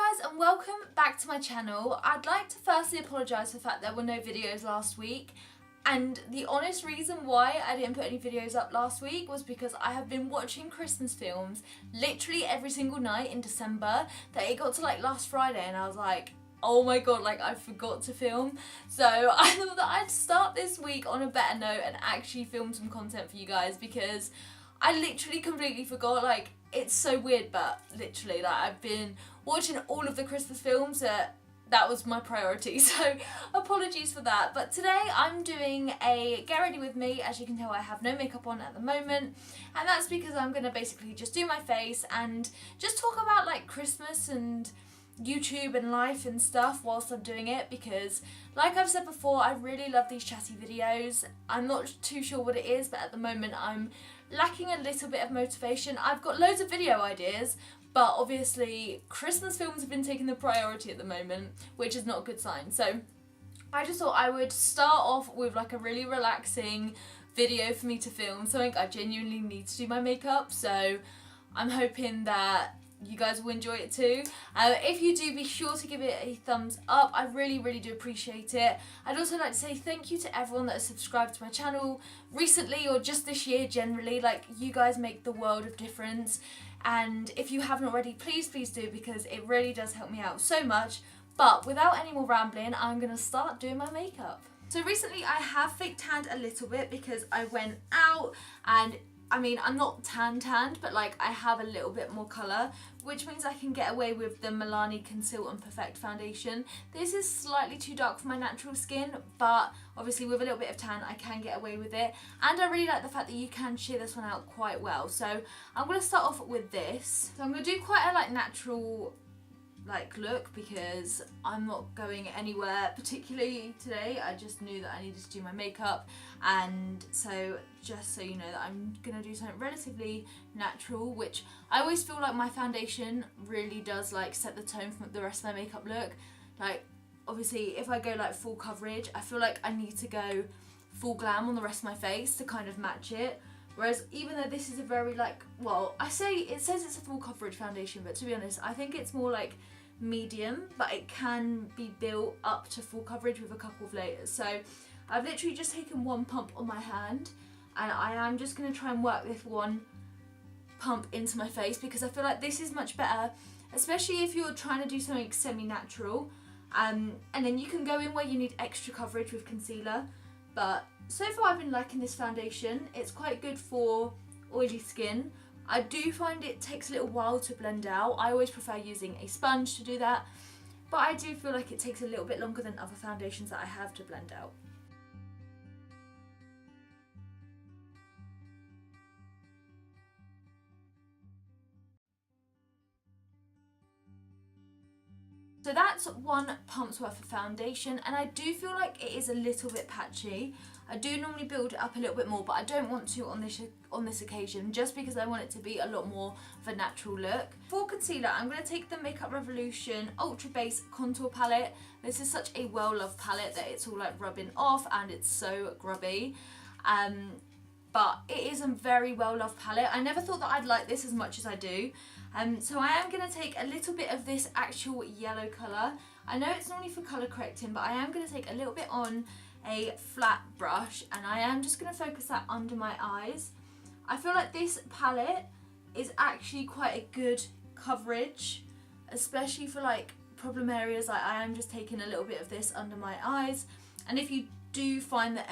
Hi guys and welcome back to my channel. I'd like to firstly apologise for the fact there were no videos last week, and the honest reason why I didn't put any videos up last week was because I have been watching Christmas films literally every single night in December that it got to like last Friday and I was like, oh my god, like I forgot to film. So I thought that I'd start this week on a better note and actually film some content for you guys because I literally completely forgot. Like, it's so weird, but literally, like, I've been watching all of the Christmas films. That was my priority, so apologies for that. But today I'm doing a get ready with me. As you can tell, I have no makeup on at the moment, and that's because I'm gonna basically just do my face and just talk about like Christmas and YouTube and life and stuff whilst I'm doing it, because like I've said before, I really love these chatty videos. I'm not too sure what it is, but at the moment I'm lacking a little bit of motivation. I've got loads of video ideas, but obviously Christmas films have been taking the priority at the moment, which is not a good sign. So I just thought I would start off with like a really relaxing video for me to film, something I genuinely need to do my makeup, so I'm hoping that you guys will enjoy it too. If you do, be sure to give it a thumbs up. I really do appreciate it. I'd also like to say thank you to everyone that has subscribed to my channel recently or just this year generally. Like, you guys make the world of difference, and if you haven't already, please do, because it really does help me out so much. But without any more rambling, I'm gonna start doing my makeup. So recently I have fake tanned a little bit because I went out, and I mean, I'm not tanned, but like I have a little bit more colour, which means I can get away with the Milani Conceal and Perfect foundation. This is slightly too dark for my natural skin, but obviously with a little bit of tan I can get away with it. And I really like the fact that you can sheer this one out quite well. So I'm going to start off with this. So I'm going to do quite a like natural like look because I'm not going anywhere particularly today. I just knew that I needed to do my makeup, and so just so you know that I'm gonna do something relatively natural, which I always feel like my foundation really does like set the tone for the rest of my makeup look. Like, obviously if I go like full coverage, I feel like I need to go full glam on the rest of my face to kind of match it. Whereas even though this is a very like, well, it says it's a full coverage foundation, but to be honest, I think it's more like medium, but it can be built up to full coverage with a couple of layers. So I've literally just taken one pump on my hand, and I am just going to try and work this one pump into my face because I feel like this is much better, especially if you're trying to do something semi-natural. And then you can go in where you need extra coverage with concealer. But so far I've been liking this foundation. It's quite good for oily skin. I do find it takes a little while to blend out. I always prefer using a sponge to do that, but I do feel like it takes a little bit longer than other foundations that I have to blend out. So that's one pump's worth of foundation, and I do feel like it is a little bit patchy. I do normally build it up a little bit more, but I don't want to on this occasion, just because I want it to be a lot more of a natural look. For concealer, I'm going to take the Makeup Revolution Ultra Base Contour Palette. This is such a well-loved palette that it's all like rubbing off and it's so grubby. But it is a very well-loved palette. I never thought that I'd like this as much as I do. So I am going to take a little bit of this actual yellow colour. I know it's normally for colour correcting, but I am going to take a little bit on a flat brush, and I am just going to focus that under my eyes. I feel like this palette is actually quite a good coverage, especially for like problem areas. Like, I am just taking a little bit of this under my eyes, and if you do find that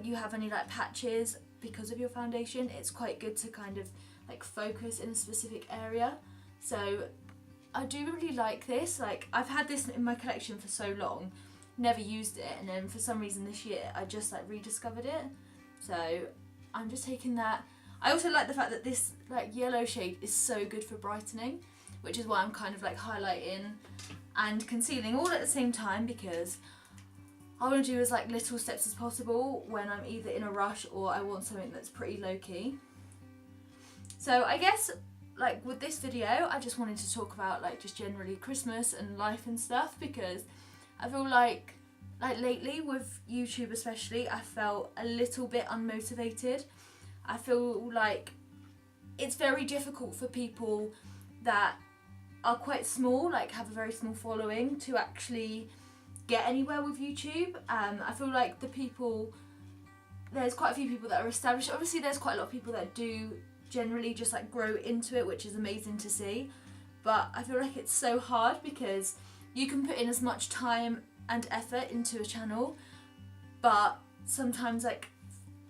you have any like patches because of your foundation, it's quite good to kind of like focus in a specific area. So I do really like this. Like, I've had this in my collection for so long, never used it, and then for some reason this year I just like rediscovered it. So I'm just taking that. I also like the fact that this like yellow shade is so good for brightening, which is why I'm kind of like highlighting and concealing all at the same time, because I want to do as like little steps as possible when I'm either in a rush or I want something that's pretty low-key. So I guess like with this video, I just wanted to talk about like just generally Christmas and life and stuff, because I feel like lately with YouTube especially, I felt a little bit unmotivated. I feel like it's very difficult for people that are quite small, like have a very small following, to actually get anywhere with YouTube. I feel like there's quite a few people that are established. Obviously there's quite a lot of people that do generally just like grow into it, which is amazing to see, but I feel like it's so hard because you can put in as much time and effort into a channel, but sometimes like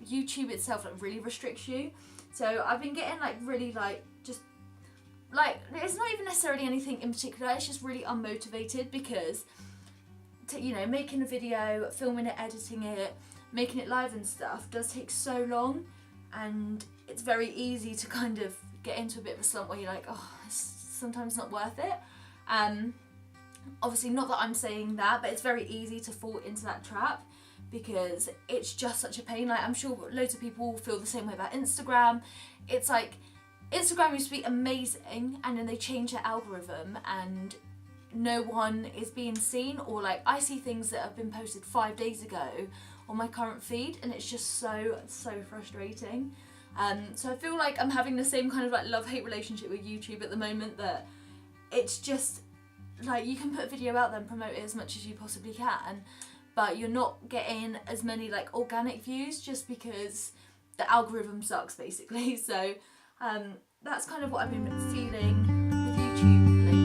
YouTube itself like really restricts you. So I've been getting like really like just like, it's not even necessarily anything in particular, it's just really unmotivated because you know, making a video, filming it, editing it, making it live and stuff does take so long, and it's very easy to kind of get into a bit of a slump where you're like, oh, it's sometimes not worth it. Obviously not that I'm saying that, but it's very easy to fall into that trap because it's just such a pain. Like, I'm sure loads of people feel the same way about Instagram. It's like, Instagram used to be amazing and then they changed their algorithm and no one is being seen, or like I see things that have been posted 5 days ago on my current feed and it's just so frustrating. So I feel like I'm having the same kind of like love-hate relationship with YouTube at the moment, that it's just like you can put a video out there and promote it as much as you possibly can, but you're not getting as many like organic views just because the algorithm sucks basically. So that's kind of what I've been feeling with YouTube lately.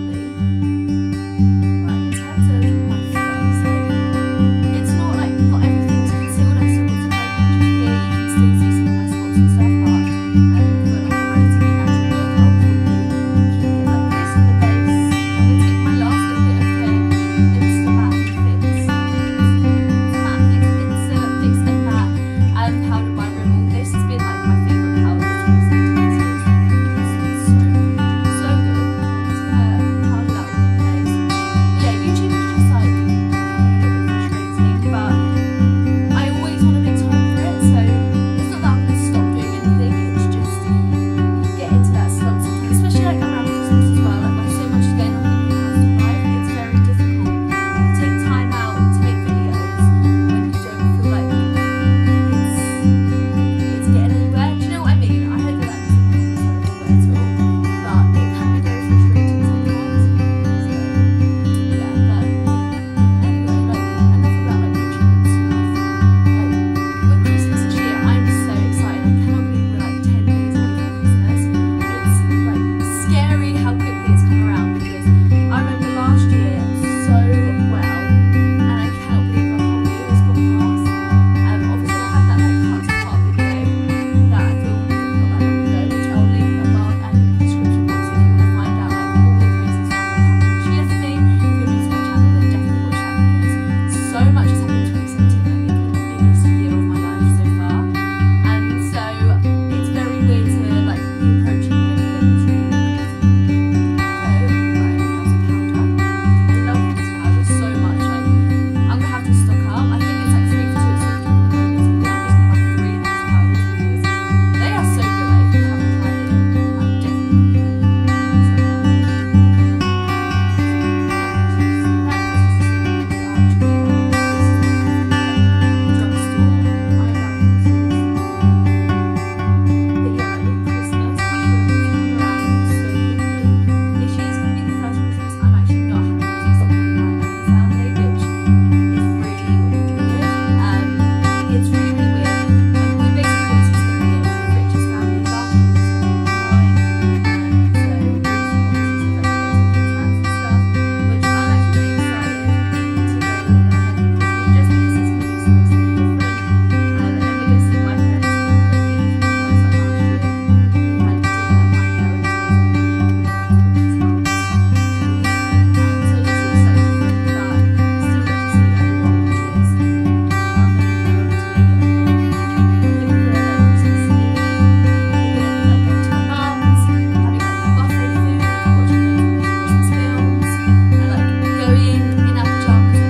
Right, in terms of my face, like, it's not like not everything's concealed. I've still got some makeup just here. You can still see some of my spots and stuff, but for like a relatively natural look, I'll probably keep it like this for the base. I'm going to take my last little bit of the Insta Matte Fix and Matte powder by Rimmel. This has been like my favourite powder to present to this year. It's so good. Powder that all the days. Yeah, YouTube is just like a little bit frustrating, but I always want to make time for it, so it's not that I'm going to stop doing anything, it's just you get into that slump sometimes, especially like around Christmas as well. Like so much is going on in your house to life, it's very difficult to take time out to make videos when you don't feel like it's getting anywhere. Do you know what I mean? I hope that that doesn't make sense at all, but it can be very frustrating sometimes. So yeah, but anyway, like enough about like YouTube and stuff. Like with Christmas this year, I'm so excited. I cannot believe we're like 10 days away from Christmas. It's like scary how quickly it's come around, because I remember last year so well and I cannot believe the whole year has gone past. Obviously I had that like heart to heart video that I filmed not that long ago, which I'll link above and in the description box if you want to find out like all the crazy stuff that's happened this year for me. If you're new to my channel, then definitely watch that because so much has happened in 2017. I think it's the biggest year of my life so far, and so it's very weird to like be approaching the end of it. It's really crazy. So right, in terms of powder, I love this powder so much. Like I'm gonna have to stock up. I think it's like 3 for 2 at Sainsbury's at the moment. So I'm just gonna buy 3 of these powders because they are so good. Like if you haven't tried it, I'm definitely recommend it.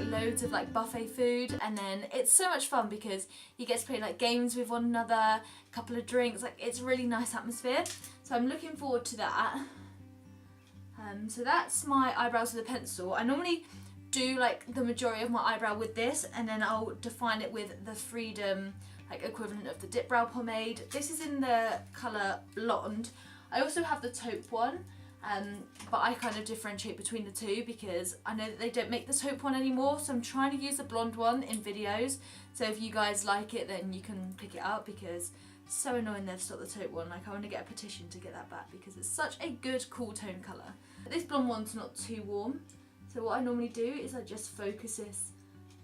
Loads of like buffet food, and then it's so much fun because you get to play like games with one another, a couple of drinks, like it's a really nice atmosphere, so I'm looking forward to that. So that's my eyebrows with a pencil. I normally do like the majority of my eyebrow with this, and then I'll define it with the Freedom like equivalent of the Dip Brow Pomade. This is in the colour Blonde. I also have the taupe one, but I kind of differentiate between the two because I know that they don't make the taupe one anymore, so I'm trying to use the blonde one in videos. So if you guys like it, then you can pick it up, because it's so annoying they've stopped the taupe one. Like, I want to get a petition to get that back because it's such a good cool tone colour. This blonde one's not too warm, so what I normally do is I just focus this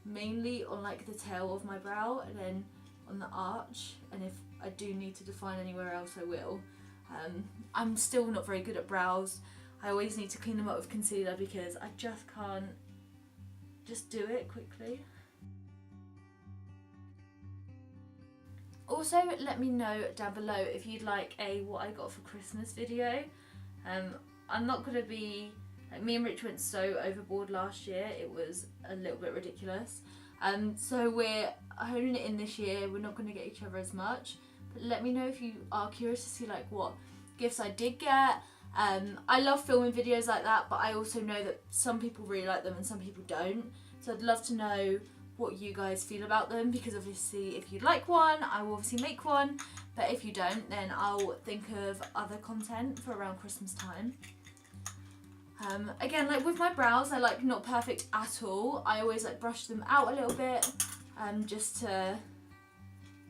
mainly on like the tail of my brow and then on the arch, and if I do need to define anywhere else I will. I'm still not very good at brows. I always need to clean them up with concealer because I just can't just do it quickly. Also, let me know down below if you'd like a what I got for Christmas video. I'm not going to be, like, me and Rich went so overboard last year, it was a little bit ridiculous. So we're honing it in this year, we're not going to get each other as much. But let me know if you are curious to see like what gifts I did get. I love filming videos like that, but I also know that some people really like them and some people don't. So I'd love to know what you guys feel about them, because obviously if you'd like one, I will obviously make one. But if you don't, then I'll think of other content for around Christmas time. Again, like with my brows, they're like not perfect at all. I always like brush them out a little bit, just to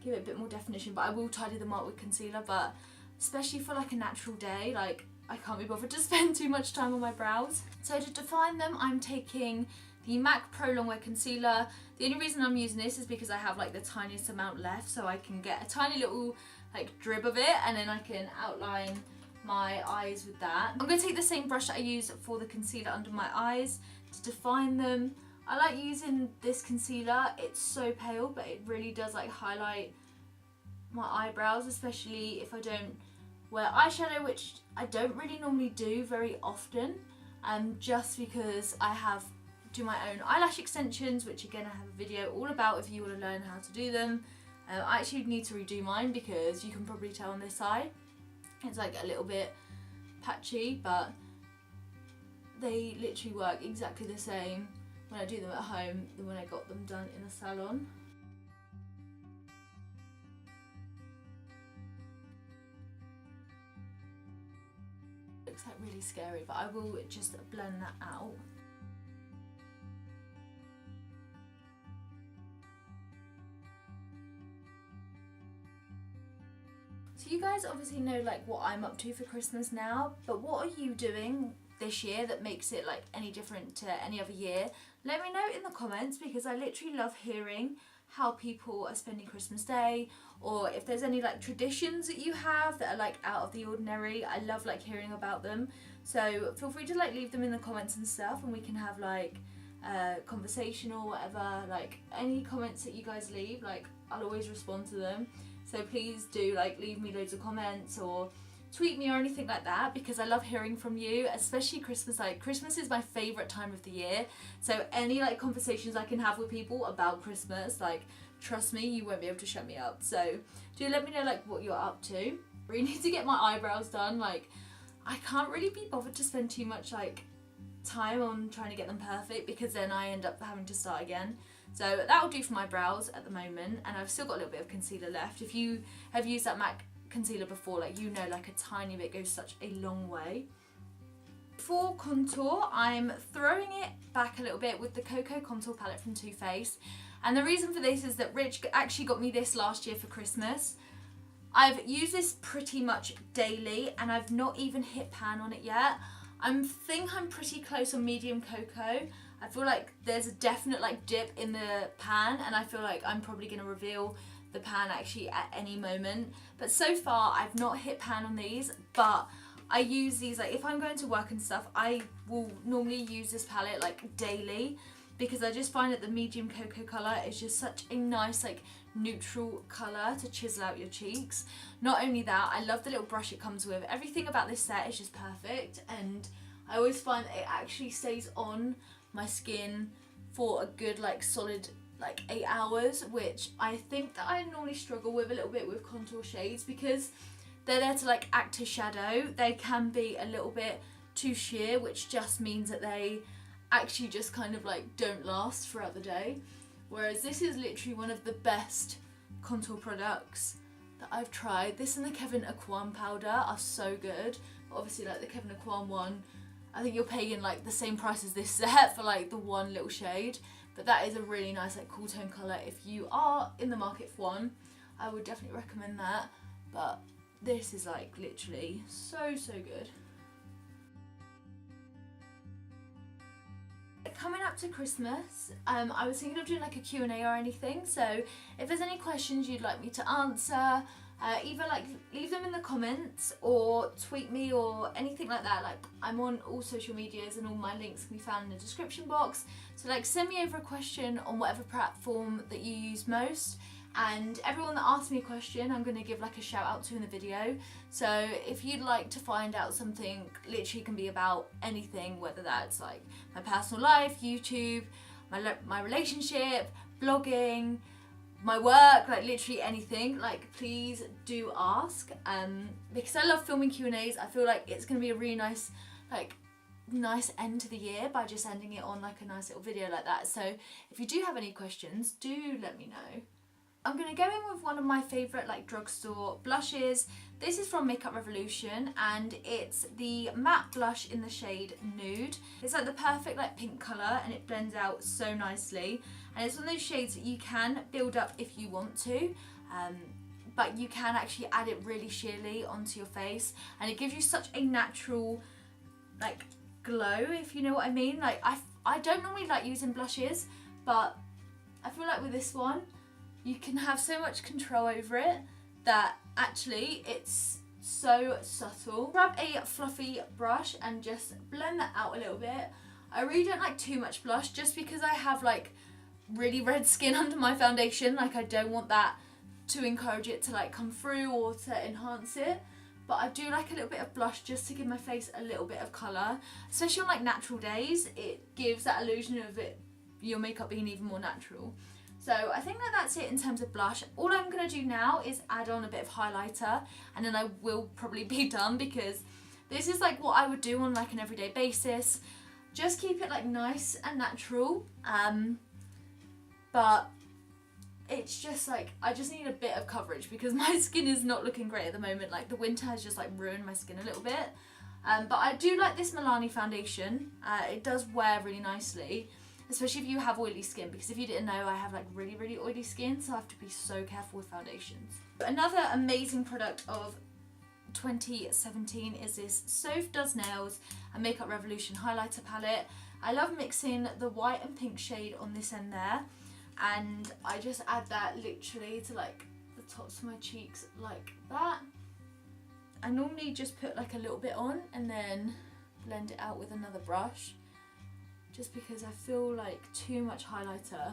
give it a bit more definition, but I will tidy them up with concealer. But especially for like a natural day, like I can't be bothered to spend too much time on my brows. So to define them, I'm taking the MAC Pro Longwear Concealer. The only reason I'm using this is because I have like the tiniest amount left, so I can get a tiny little like drib of it and then I can outline my eyes with that. I'm going to take the same brush that I use for the concealer under my eyes to define them. I like using this concealer, it's so pale, but it really does like highlight my eyebrows, especially if I don't wear eyeshadow, which I don't really normally do very often, just because I do my own eyelash extensions, which again I have a video all about if you want to learn how to do them. I actually need to redo mine because you can probably tell on this side it's like a little bit patchy, but they literally work exactly the same when I do them at home than when I got them done in a salon. Looks like really scary, but I will just blend that out. So you guys obviously know like what I'm up to for Christmas now, but what are you doing this year that makes it like any different to any other year? Let me know in the comments, because I literally love hearing how people are spending Christmas Day, or if there's any like traditions that you have that are like out of the ordinary. I love like hearing about them, so feel free to like leave them in the comments and stuff, and we can have like a conversation or whatever. Like any comments that you guys leave, like I'll always respond to them. So please do like leave me loads of comments or tweet me or anything like that, because I love hearing from you, especially Christmas. Like Christmas is my favourite time of the year, so any like conversations I can have with people about Christmas, like trust me, you won't be able to shut me up. So do let me know like what you're up to. I really need to get my eyebrows done. Like I can't really be bothered to spend too much like time on trying to get them perfect, because then I end up having to start again. So that will do for my brows at the moment, and I've still got a little bit of concealer left. If you have used that MAC concealer before, like you know, like a tiny bit goes such a long way. For contour, I'm throwing it back a little bit with the Cocoa Contour Palette from Too Faced, and the reason for this is that Rich actually got me this last year for Christmas. I've used this pretty much daily and I've not even hit pan on it yet. I think I'm pretty close on medium cocoa. I feel like there's a definite like dip in the pan, and I feel like I'm probably going to reveal the pan actually at any moment. But so far I've not hit pan on these, but I use these like if I'm going to work and stuff. I will normally use this palette like daily, because I just find that the medium cocoa colour is just such a nice like neutral colour to chisel out your cheeks. Not only that, I love the little brush it comes with. Everything about this set is just perfect, and I always find that it actually stays on my skin for a good like solid like 8 hours, which I think that I normally struggle with a little bit with contour shades, because they're there to like act as shadow. They can be a little bit too sheer, which just means that they actually just kind of like don't last throughout the day, whereas this is literally one of the best contour products that I've tried. This and the Chatty Grwm powder are so good. But obviously like the Chatty Grwm one, I think you're paying like the same price as this set for like the one little shade. But that is a really nice like cool tone colour. If you are in the market for one, I would definitely recommend that. But this is like literally so good. Coming up to Christmas, I was thinking of doing like a Q&A or anything, so if there's any questions you'd like me to answer, either like leave them in the comments or tweet me or anything like that. Like, I'm on all social medias and all my links can be found in the description box, so like send me over a question on whatever platform that you use most, and everyone that asks me a question I'm going to give like a shout out to in the video. So if you'd like to find out something, literally can be about anything, whether that's like my personal life, YouTube, my relationship, blogging, my work, like literally anything, like please do ask, because I love filming Q&As. I feel like it's going to be a really nice end to the year by just ending it on like a nice little video like that. So if you do have any questions, do let me know. I'm going to go in with one of my favourite like drugstore blushes. This is from Makeup Revolution and it's the matte blush in the shade Nude. It's like the perfect like pink colour and it blends out so nicely. And it's one of those shades that you can build up if you want to, but you can actually add it really sheerly onto your face, and it gives you such a natural like glow, if you know what I mean. Like I don't normally like using blushes, but I feel like with this one you can have so much control over it that actually it's so subtle. Grab a fluffy brush and just blend that out a little bit. I really don't like too much blush just because I have like really red skin under my foundation. Like I don't want that to encourage it to like come through or to enhance it. But I do like a little bit of blush just to give my face a little bit of colour. Especially on like natural days, it gives that illusion of it, your makeup being even more natural. So I think that that's it in terms of blush. All I'm going to do now is add on a bit of highlighter and then I will probably be done, because this is like what I would do on like an everyday basis. Just keep it like nice and natural, but it's just like I just need a bit of coverage because my skin is not looking great at the moment. Like the winter has just like ruined my skin a little bit, but I do like this Milani foundation. It does wear really nicely, especially if you have oily skin, because if you didn't know, I have like really oily skin, so I have to be so careful with foundations. Another amazing product of 2017 is this Soph Does Nails and Makeup Revolution highlighter palette. I love mixing the white and pink shade on this end there, and I just add that literally to like the tops of my cheeks like that. I normally just put like a little bit on and then blend it out with another brush, just because I feel like too much highlighter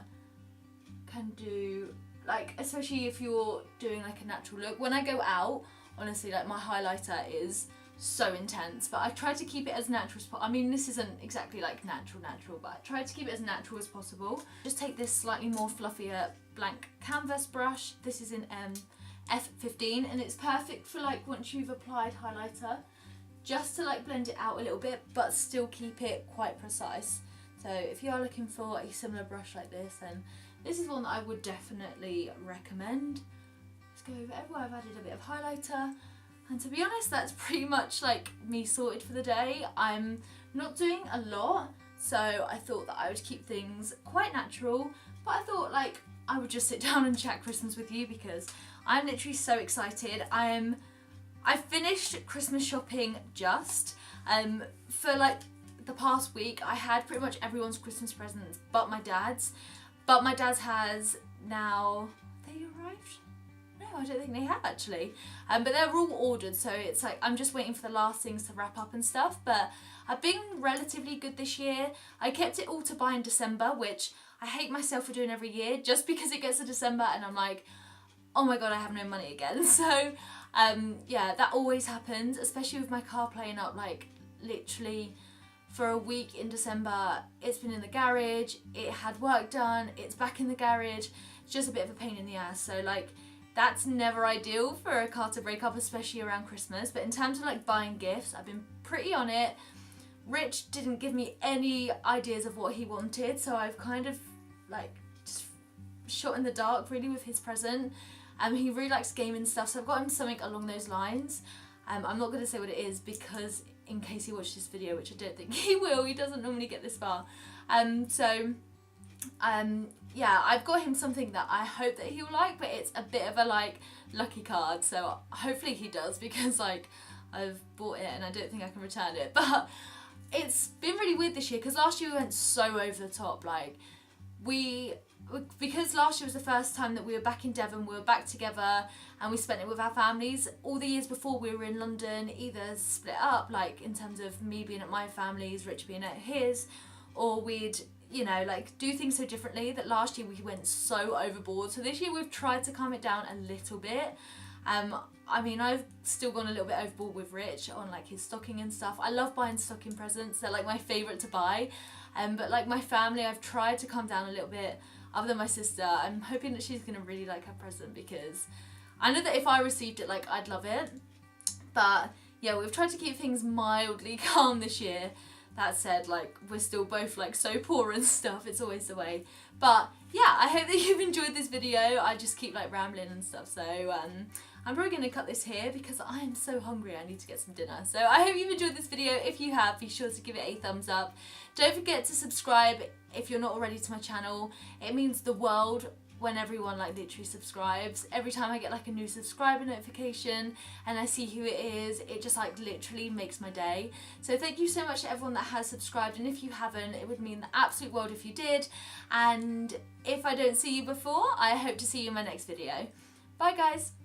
can do, like, especially if you're doing like a natural look. When I go out, honestly, like my highlighter is so intense, but I try to keep it as natural as possible. I mean, this isn't exactly like natural, but I try to keep it as natural as possible. Just take this slightly more fluffier blank canvas brush. This is in F15 and it's perfect for like once you've applied highlighter, just to like blend it out a little bit but still keep it quite precise. So if you are looking for a similar brush like this, then this is one that I would definitely recommend. Let's go over everywhere. I've added a bit of highlighter, and to be honest, that's pretty much like me sorted for the day. I'm not doing a lot, so I thought that I would keep things quite natural, but I thought like I would just sit down and chat Christmas with you because I'm literally so excited. I finished Christmas shopping just for like the past week. I had pretty much everyone's Christmas presents but my dad's. But my dad's has now, they arrived? No, I don't think they have actually. But they're all ordered, so it's like I'm just waiting for the last things to wrap up and stuff. But I've been relatively good this year. I kept it all to buy in December, which I hate myself for doing every year, just because it gets to December and I'm like, oh my god, I have no money again. So yeah, that always happens, especially with my car playing up like literally for a week in December. It's been in the garage, it had work done, it's back in the garage. It's just a bit of a pain in the ass. So like that's never ideal for a car to break up, especially around Christmas. But in terms of like buying gifts, I've been pretty on it. Rich didn't give me any ideas of what he wanted, so I've kind of like just shot in the dark really with his present. He really likes gaming stuff, so I've got him something along those lines. I'm not going to say what it is because in case he watched this video, which I don't think he will, he doesn't normally get this far. Yeah, I've got him something that I hope that he'll like, but it's a bit of a like lucky card, so hopefully he does, because like I've bought it and I don't think I can return it. But it's been really weird this year because last year we went so over the top. Like because last year was the first time that we were back in Devon, we were back together and we spent it with our families. All the years before we were in London, either split up, like in terms of me being at my family's, Rich being at his, or we'd, you know, like do things so differently, that last year we went so overboard. So this year we've tried to calm it down a little bit. I mean, I've still gone a little bit overboard with Rich on like his stocking and stuff. I love buying stocking presents, they're like my favourite to buy. But like my family, I've tried to calm down a little bit. Other than my sister, I'm hoping that she's going to really like her present, because I know that if I received it, like I'd love it. But yeah, we've tried to keep things mildly calm this year. That said, like we're still both like so poor and stuff, it's always the way. But yeah, I hope that you've enjoyed this video. I just keep like rambling and stuff, so I'm probably going to cut this here because I am so hungry. I need to get some dinner. So I hope you've enjoyed this video. If you have, be sure to give it a thumbs up. Don't forget to subscribe if you're not already to my channel. It means the world when everyone like literally subscribes. Every time I get like a new subscriber notification and I see who it is, it just like literally makes my day. So thank you so much to everyone that has subscribed, and if you haven't, it would mean the absolute world if you did. And if I don't see you before, I hope to see you in my next video. Bye guys.